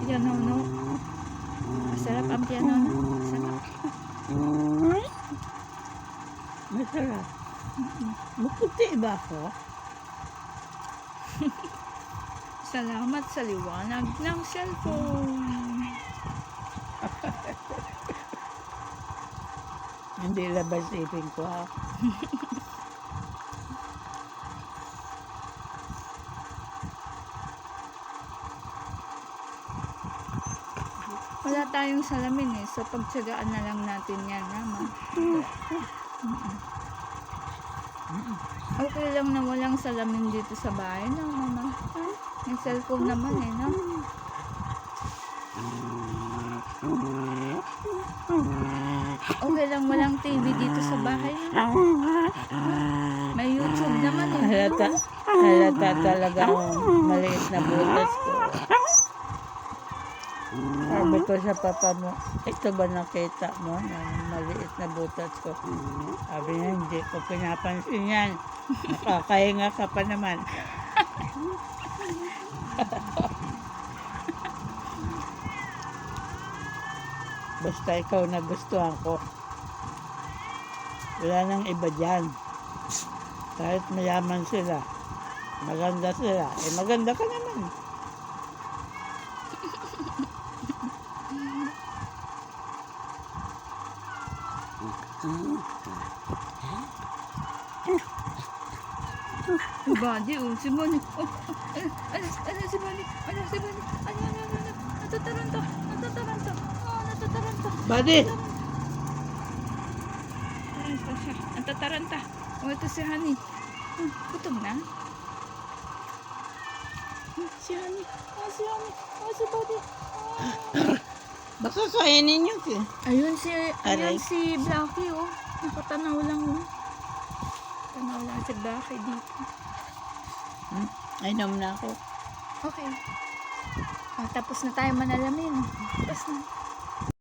Piano, no? Masarap ang piano, no? Masarap. Masarap. Maputi ba ako? Salamat sa liwanag ng cellphone. Hindi labas ipin ko ha. Wala tayong salamin eh. So, pagtsagaan na lang natin yan, Mama. Okay lang na walang salamin dito sa bahay, no, Mama? May cellphone naman eh, no? Okay lang walang TV dito sa bahay, no? May YouTube naman eh. Halata talaga ang maliit na butas ko. Sabi ko sa papa mo, ito ba nakita mo na maliit na butas ko? Sabi niya, hindi ko pinapansin yan. Nakakahinga ka pa naman. Basta ikaw nagustuhan ko. Wala nang iba dyan. Kahit mayaman sila, maganda sila, eh maganda ka naman. Body, oh, si Bonnie. Oh, si Bonnie. Si Bonnie. Natataranto. Oh, natataranto. Buddy! Ito siya. Natataranta. Oh, ito si Honey. Gutom na. Si Honey. Si Honey. Si Buddy. Baka kainin niyo ki. Ayun Aray. si Blackie, oh. Nakatanaw lang, oh. Tanaw lang si Blackie dito. Inom na ako. Okay. Tapos na tayo manalamin. Tapos na.